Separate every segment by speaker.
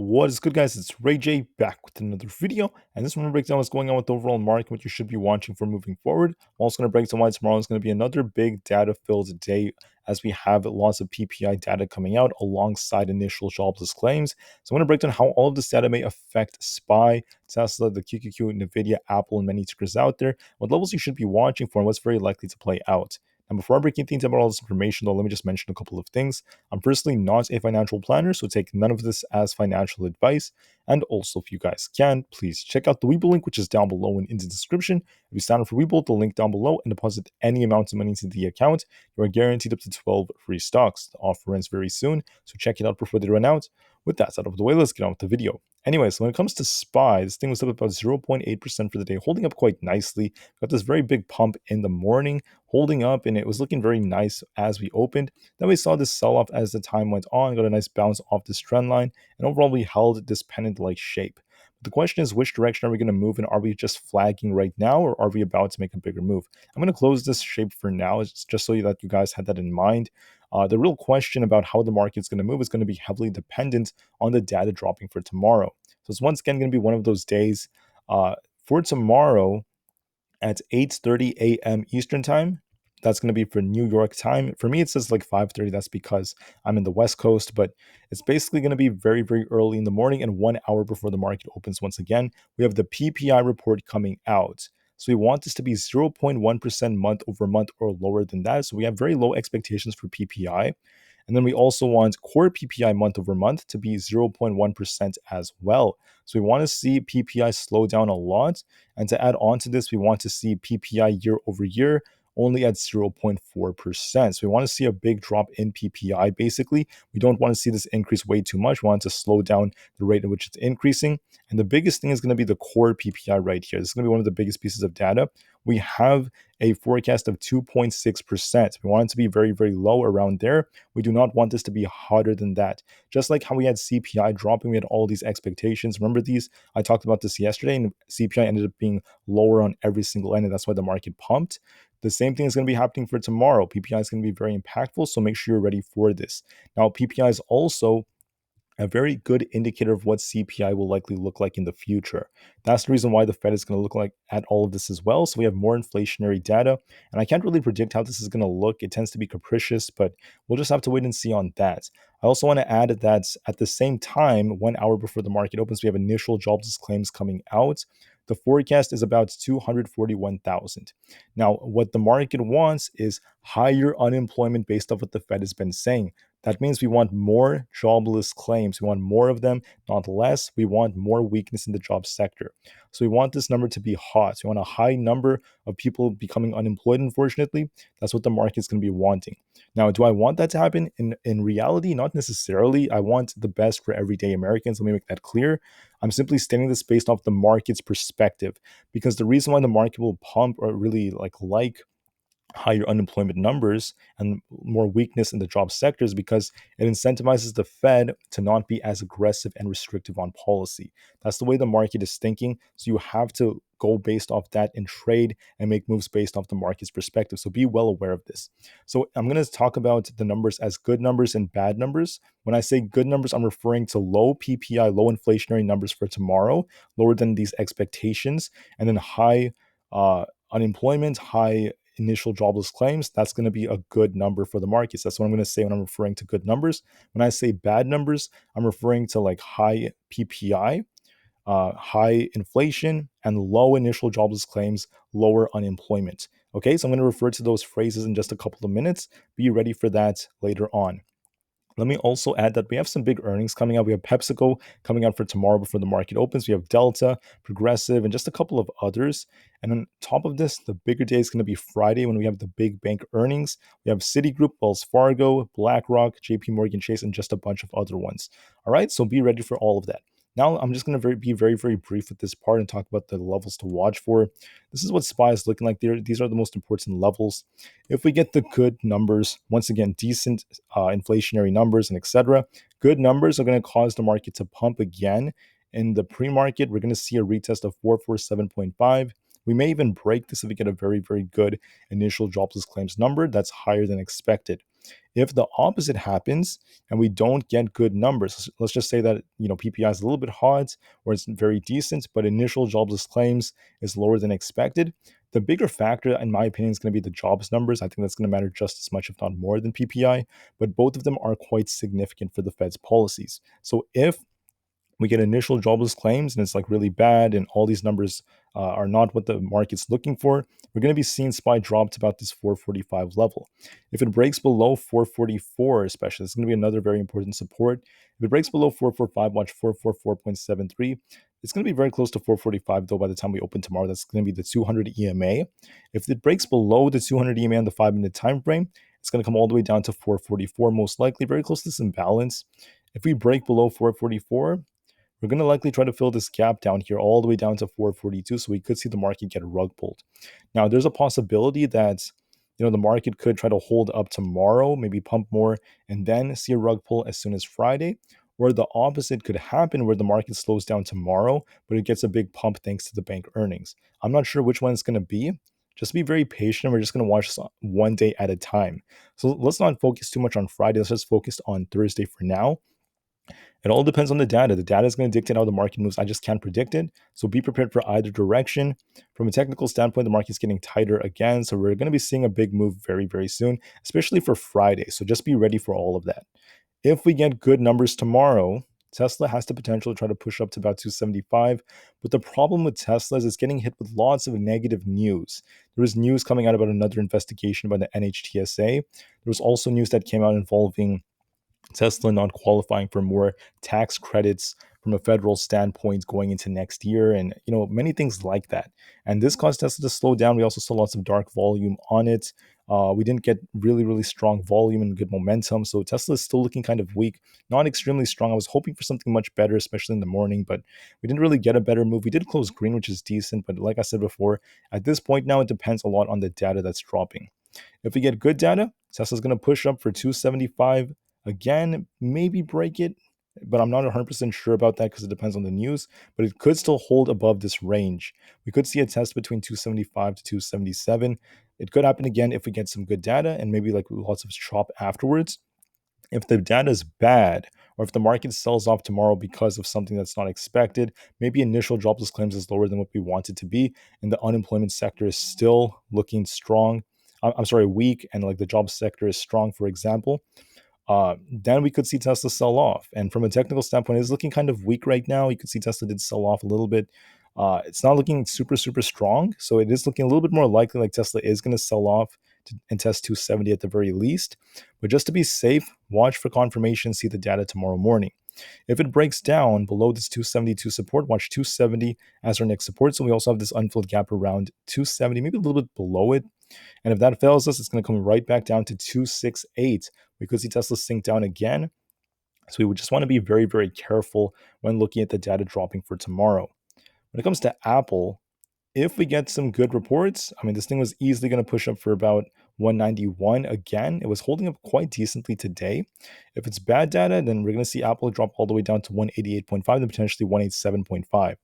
Speaker 1: What is good, guys? It's Rey-Jay back with another video, and this one will break down what's going on with the overall market, what you should be watching for moving forward. I'm also going to break down why tomorrow is going to be another big data-filled day, as we have lots of PPI data coming out alongside initial jobless claims. So I'm going to break down how all of this data may affect SPY, Tesla, the QQQ, Nvidia, Apple, and many tickers out there, what levels you should be watching for, and what's very likely to play out. And before I break things about all this information, though, let me just mention a couple of things. I'm personally not a financial planner, so take none of this as financial advice. And also, if you guys can, please check out the Webull link, which is down below and in the description. If you sign up for Webull, the link down below, and deposit any amount of money into the account, you are guaranteed up to 12 free stocks. The offer ends very soon, so check it out before they run out. With that out of the way, let's get on with the video. Anyway, so when it comes to SPY, this thing was up about 0.8% for the day, holding up quite nicely. Got this very big pump in the morning, holding up, and it was looking very nice as we opened. Then we saw this sell-off as the time went on, got a nice bounce off this trend line, and overall we held this pennant-like shape. But the question is, which direction are we going to move, and are we just flagging right now, or are we about to make a bigger move? I'm going to close this shape for now, just so that you guys had that in mind. The real question about how the market's going to move is going to be heavily dependent on the data dropping for tomorrow. So it's once again going to be one of those days. For tomorrow at 8:30 a.m. Eastern time, that's going to be for New York time. For me, it says like 5:30. That's because I'm in the West Coast, but it's basically going to be very, very early in the morning and 1 hour before the market opens. Once again, we have the PPI report coming out. So we want this to be 0.1% month over month or lower than that. So we have very low expectations for PPI. And then we also want core PPI month over month to be 0.1% as well. So we want to see PPI slow down a lot. And to add on to this, we want to see PPI year over year only at 0.4%. So we want to see a big drop in PPI, basically. We don't want to see this increase way too much. We want to slow down the rate at which it's increasing. And the biggest thing is going to be the core PPI right here. This is going to be one of the biggest pieces of data. We have a forecast of 2.6%. We want it to be very, very low around there. We do not want this to be hotter than that. Just like how we had CPI dropping, we had all these expectations. Remember these? I talked about this yesterday, and CPI ended up being lower on every single end, and that's why the market pumped. The same thing is going to be happening for tomorrow. PPI is going to be very impactful, so make sure you're ready for this. Now, PPI is also a very good indicator of what CPI will likely look like in the future. That's the reason why the Fed is going to look like at all of this as well. So we have more inflationary data, and I can't really predict how this is going to look. It tends to be capricious, but we'll just have to wait and see on that. I also want to add that at the same time, 1 hour before the market opens, we have initial jobless claims coming out. The forecast is about 241,000. Now, what the market wants is higher unemployment based off what the Fed has been saying. That means we want more jobless claims. We want more of them, not less. We want more weakness in the job sector. So we want this number to be hot. We want a high number of people becoming unemployed, unfortunately. That's what the market's going to be wanting. Now, do I want that to happen? In reality, not necessarily. I want the best for everyday Americans. Let me make that clear. I'm simply stating this based off the market's perspective, because the reason why the market will pump or really like higher unemployment numbers and more weakness in the job sectors because it incentivizes the Fed to not be as aggressive and restrictive on policy. That's the way the market is thinking. So you have to go based off that and trade and make moves based off the market's perspective. So be well aware of this. So I'm going to talk about the numbers as good numbers and bad numbers. When I say good numbers, I'm referring to low PPI, low inflationary numbers for tomorrow, lower than these expectations, and then high unemployment, high initial jobless claims. That's going to be a good number for the markets. That's what I'm going to say when I'm referring to good numbers. When I say bad numbers, I'm referring to like high PPI, high inflation, and low initial jobless claims, lower unemployment. Okay, so I'm going to refer to those phrases in just a couple of minutes. Be ready for that later on. Let me also add that we have some big earnings coming out. We have PepsiCo coming out for tomorrow before the market opens. We have Delta, Progressive, and just a couple of others. And on top of this, the bigger day is going to be Friday when we have the big bank earnings. We have Citigroup, Wells Fargo, BlackRock, JP Morgan Chase, and just a bunch of other ones. All right, so be ready for all of that. Now, I'm just going to be very, very brief with this part and talk about the levels to watch for. This is what SPY is looking like. These are the most important levels. If we get the good numbers, once again, decent inflationary numbers and etc., good numbers are going to cause the market to pump again. In the pre-market, we're going to see a retest of 447.5. We may even break this if we get a very, very good initial jobless claims number that's higher than expected. If the opposite happens and we don't get good numbers, let's just say that PPI is a little bit hot or it's very decent, but initial jobless claims is lower than expected. The bigger factor, in my opinion, is going to be the jobs numbers. I think that's going to matter just as much, if not more, than PPI, but both of them are quite significant for the Fed's policies. So if we get initial jobless claims and it's like really bad and all these numbers are not what the market's looking for, we're going to be seeing SPY drop to about this 445 level. If it breaks below 444, especially, it's going to be another very important support. If it breaks below 445, watch 444.73. It's going to be very close to 445 though by the time we open tomorrow. That's going to be the 200 EMA. If it breaks below the 200 EMA on the 5-minute time frame, it's going to come all the way down to 444, most likely, very close to this imbalance. If we break below 444, we're going to likely try to fill this gap down here all the way down to 442, so we could see the market get rug pulled. Now, there's a possibility that the market could try to hold up tomorrow, maybe pump more, and then see a rug pull as soon as Friday, or the opposite could happen where the market slows down tomorrow, but it gets a big pump thanks to the bank earnings. I'm not sure which one it's going to be. Just be very patient. We're just going to watch this one day at a time. So let's not focus too much on Friday. Let's just focus on Thursday for now. It all depends on the data. The data is going to dictate how the market moves. I just can't predict it. So be prepared for either direction. From a technical standpoint, the market's getting tighter again. So we're going to be seeing a big move very, very soon, especially for Friday. So just be ready for all of that. If we get good numbers tomorrow, Tesla has the potential to try to push up to about 275. But the problem with Tesla is it's getting hit with lots of negative news. There was news coming out about another investigation by the NHTSA. There was also news that came out involving Tesla not qualifying for more tax credits from a federal standpoint going into next year, and many things like that. And this caused Tesla to slow down. We also saw lots of dark volume on it. We didn't get really, really strong volume and good momentum. So Tesla is still looking kind of weak, not extremely strong. I was hoping for something much better, especially in the morning, but we didn't really get a better move. We did close green, which is decent. But like I said before, at this point now, it depends a lot on the data that's dropping. If we get good data, Tesla's going to push up for 275 again, maybe break it, but I'm not 100% sure about that because it depends on the news. But it could still hold above this range. We could see a test between 275 to 277. It could happen again if we get some good data and maybe like lots of chop afterwards. If the data is bad, or if the market sells off tomorrow because of something that's not expected, maybe initial jobless claims is lower than what we want it to be, and the unemployment sector is still looking strong. I'm sorry, weak, and like the job sector is strong, for example, then we could see Tesla sell off. And from a technical standpoint, it's looking kind of weak right now. You could see Tesla did sell off a little bit. It's not looking super, super strong. So it is looking a little bit more likely like Tesla is going to sell off and test 270 at the very least. But just to be safe, watch for confirmation, see the data tomorrow morning. If it breaks down below this 272 support, watch 270 as our next support. So we also have this unfilled gap around 270, maybe a little bit below it. And if that fails us, it's going to come right back down to 268. We could see Tesla sink down again. So we would just want to be very, very careful when looking at the data dropping for tomorrow. When it comes to Aapl, if we get some good reports, I mean, this thing was easily going to push up for about 191 again. It was holding up quite decently today. If it's bad data, then we're going to see Aapl drop all the way down to 188.5, then potentially 187.5.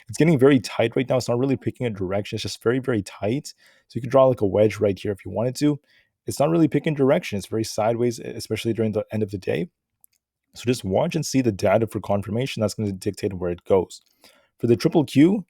Speaker 1: It's getting very tight right now. It's not really picking a direction. It's just very, very tight. So you could draw like a wedge right here if you wanted to. It's not really picking direction. It's very sideways, especially during the end of the day. So just watch and see the data for confirmation. That's going to dictate where it goes. For the triple Q,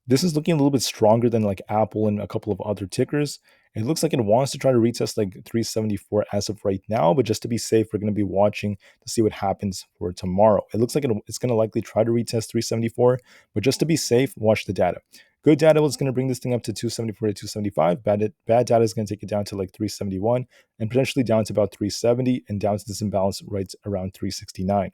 Speaker 1: this is looking a little bit stronger than like Aapl and a couple of other tickers. It looks like it wants to try to retest like 374 as of right now, but just to be safe, we're going to be watching to see what happens for tomorrow. It looks like it's going to likely try to retest 374, but just to be safe, watch the data. Good data is going to bring this thing up to 274 to 275. Bad data is going to take it down to like 371 and potentially down to about 370 and down to this imbalance right around 369.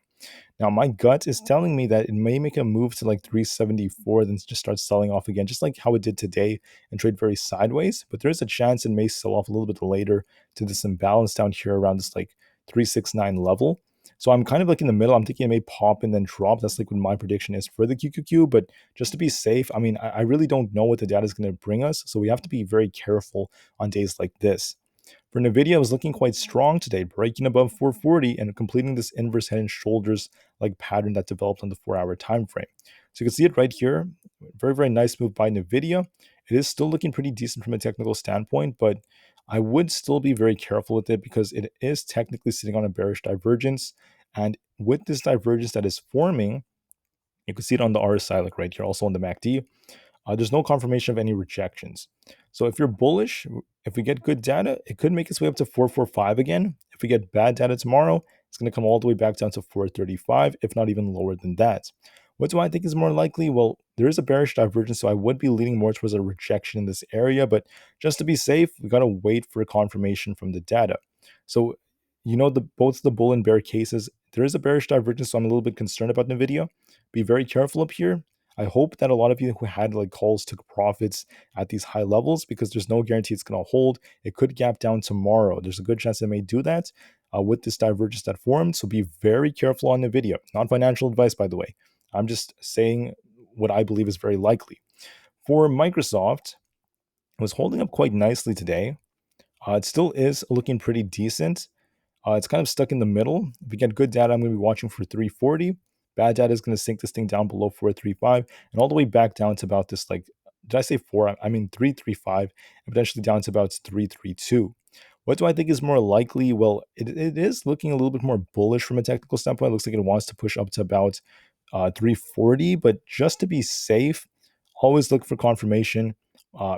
Speaker 1: Now, my gut is telling me that it may make a move to like 374, then just start selling off again, just like how it did today and trade very sideways. But there is a chance it may sell off a little bit later to this imbalance down here around this like 369 level. So I'm kind of like in the middle. I'm thinking it may pop and then drop. That's like what my prediction is for the QQQ. But just to be safe, I mean, I really don't know what the data is going to bring us. So we have to be very careful on days like this. For Nvidia, it was looking quite strong today, breaking above 440 and completing this inverse head and shoulders like pattern that developed on the 4-hour time frame. So you can see it right here. Very, very nice move by Nvidia. It is still looking pretty decent from a technical standpoint, but I would still be very careful with it because it is technically sitting on a bearish divergence. And with this divergence that is forming, you can see it on the RSI, like right here, also on the MACD. There's no confirmation of any rejections. So if you're bullish, if we get good data, it could make its way up to 445 again. If we get bad data tomorrow, it's going to come all the way back down to 435, if not even lower than that. What do I think is more likely? Well, there is a bearish divergence, so I would be leaning more towards a rejection in this area. But just to be safe, we got to wait for confirmation from the data. So, both the bull and bear cases, there is a bearish divergence, so I'm a little bit concerned about Nvidia. Be very careful up here. I hope that a lot of you who had like calls took profits at these high levels because there's no guarantee it's going to hold. It could gap down tomorrow. There's a good chance it may do that with this divergence that formed. So be very careful on Nvidia. Not financial advice, by the way. I'm just saying what I believe is very likely. For Microsoft, it was holding up quite nicely today. It still is looking pretty decent. It's kind of stuck in the middle. If we get good data, I'm going to be watching for 340. Bad data is going to sink this thing down below 435 and all the way back down to about this, like, did I say 4? I mean 335 and potentially down to about 332. What do I think is more likely? Well, it is looking a little bit more bullish from a technical standpoint. It looks like it wants to push up to about 340, but just to be safe, always look for confirmation.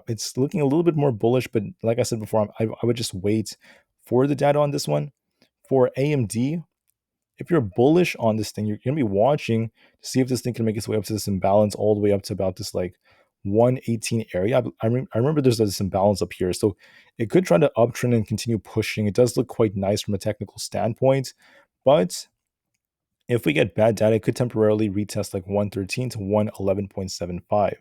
Speaker 1: It's looking a little bit more bullish, but like I said before, I would just wait for the data on this one. For AMD, if you're bullish on this thing, you're going to be watching to see if this thing can make its way up to this imbalance all the way up to about this like 118 area. I remember there's this imbalance up here. So it could try to uptrend and continue pushing. It does look quite nice from a technical standpoint. But if we get bad data, it could temporarily retest like 113 to 111.75.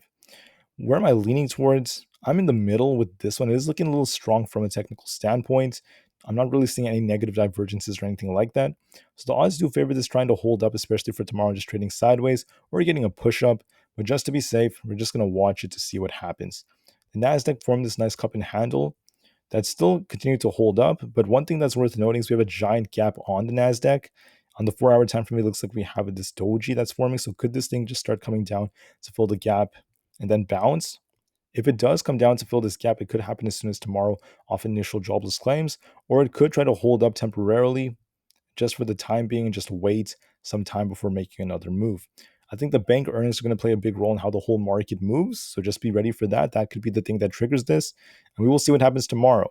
Speaker 1: Where am I leaning towards? I'm in the middle with this one. It is looking a little strong from a technical standpoint. I'm not really seeing any negative divergences or anything like that. So the odds do favor this trying to hold up, especially for tomorrow, just trading sideways or getting a push up. But just to be safe, we're just going to watch it to see what happens. The Nasdaq formed this nice cup and handle that still continued to hold up. But one thing that's worth noting is we have a giant gap on the Nasdaq. On the 4-hour time frame, it looks like we have this doji that's forming. So could this thing just start coming down to fill the gap and then bounce? If it does come down to fill this gap, it could happen as soon as tomorrow off initial jobless claims, or it could try to hold up temporarily just for the time being and just wait some time before making another move. I think the bank earnings are going to play a big role in how the whole market moves. So just be ready for that. That could be the thing that triggers this. And we will see what happens tomorrow.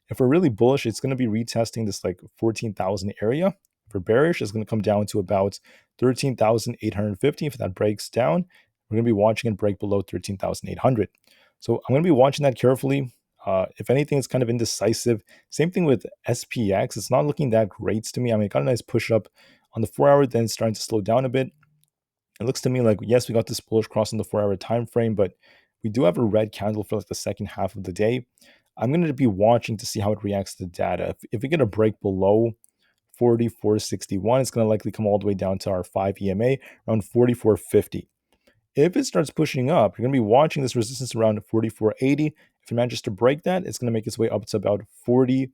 Speaker 1: If we're really bullish, it's going to be retesting this like 14,000 area. For bearish, it's going to come down to about 13,850. If that breaks down, we're going to be watching it break below 13,800. So I'm going to be watching that carefully. If anything, it's kind of indecisive. Same thing with SPX. It's not looking that great to me. I mean, it got a nice push up on the 4-hour, then it's starting to slow down a bit. It looks to me like, yes, we got this bullish cross on the 4-hour time frame, but we do have a red candle for like the second half of the day. I'm going to be watching to see how it reacts to the data. If we get a break below 44.61, it's going to likely come all the way down to our 5 EMA around 44.50. If it starts pushing up, you're going to be watching this resistance around 44.80. If it manages to break that, it's going to make its way up to about 40,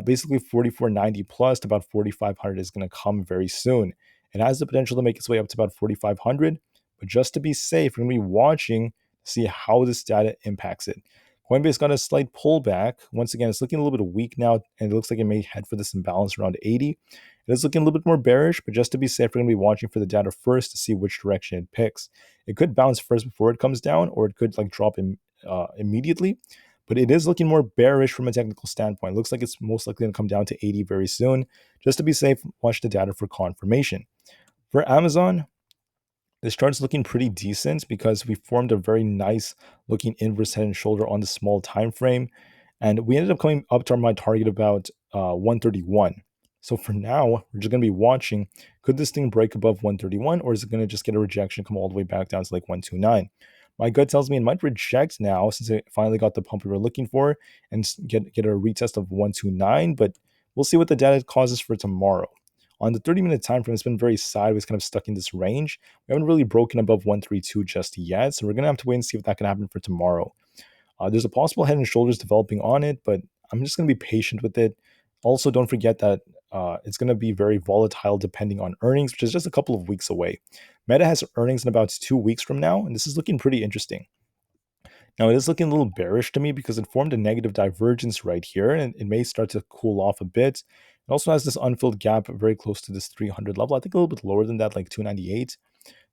Speaker 1: basically 44.90 plus to about 4,500 is going to come very soon. It has the potential to make its way up to about 4,500, but just to be safe, we're going to be watching to see how this data impacts it. Coinbase got a slight pullback. Once again, it's looking a little bit weak now, and it looks like it may head for this imbalance around 80. It is looking a little bit more bearish, but just to be safe, we're going to be watching for the data first to see which direction it picks. It could bounce first before it comes down, or it could like drop immediately. But it is looking more bearish from a technical standpoint. It looks like it's most likely going to come down to 80 very soon. Just to be safe, watch the data for confirmation. For Amazon, this chart's looking pretty decent because we formed a very nice looking inverse head and shoulder on the small time frame. And we ended up coming up to my target about 131. So for now, we're just going to be watching, could this thing break above 131 or is it going to just get a rejection, come all the way back down to like 129? My gut tells me it might reject now since it finally got the pump we were looking for and get a retest of 129, but we'll see what the data causes for tomorrow. On the 30-minute time frame, it's been very sideways, kind of stuck in this range. We haven't really broken above 132 just yet, so we're going to have to wait and see if that can happen for tomorrow. There's a possible head and shoulders developing on it, but I'm just going to be patient with it. Also, don't forget that it's going to be very volatile depending on earnings, which is just a couple of weeks away. Meta has earnings in about 2 weeks from now, and this is looking pretty interesting. Now, it is looking a little bearish to me because it formed a negative divergence right here, and it may start to cool off a bit. It also has this unfilled gap very close to this 300 level. I think a little bit lower than that, like 298.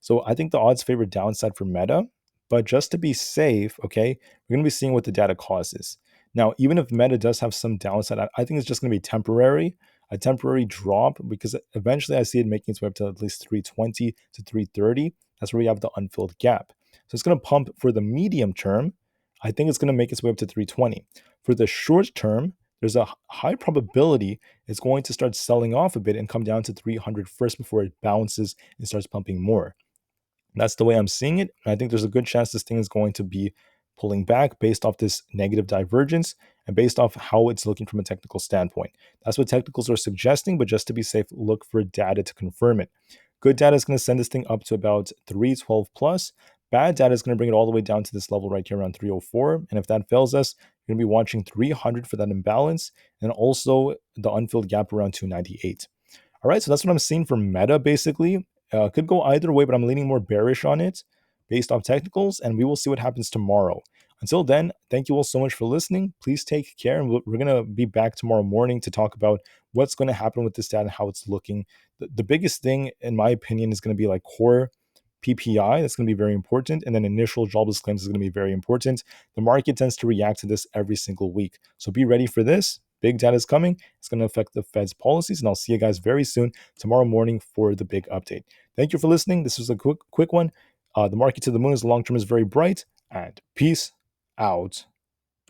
Speaker 1: So I think the odds favor downside for Meta, but just to be safe, okay, we're going to be seeing what the data causes. Now, even if Meta does have some downside, I think it's just going to be temporary, a temporary drop, because eventually I see it making its way up to at least 320 to 330. That's where we have the unfilled gap. So it's going to pump for the medium term. I think it's going to make its way up to 320. For the short term, there's a high probability it's going to start selling off a bit and come down to 300 first before it bounces and starts pumping more. That's the way I'm seeing it. I think there's a good chance this thing is going to be pulling back based off this negative divergence and based off how it's looking from a technical standpoint. That's what technicals are suggesting, but just to be safe, look for data to confirm it. Good data is going to send this thing up to about 312 plus. Bad data is going to bring it all the way down to this level right here around 304. And if that fails us, you're going to be watching 300 for that imbalance and also the unfilled gap around 298. All right, so that's what I'm seeing for Meta basically. Could go either way, but I'm leaning more bearish on it based off technicals, and we will see what happens tomorrow. Until then, thank you all so much for listening. Please take care, and we're going to be back tomorrow morning to talk about what's going to happen with this data and how it's looking. The biggest thing, in my opinion, is going to be like core PPI. That's going to be very important. And then initial jobless claims is going to be very important. The market tends to react to this every single week. So be ready for this. Big data is coming. It's going to affect the Fed's policies. And I'll see you guys very soon tomorrow morning for the big update. Thank you for listening. This was a quick one. The market to the moon is long term is very bright. And peace out.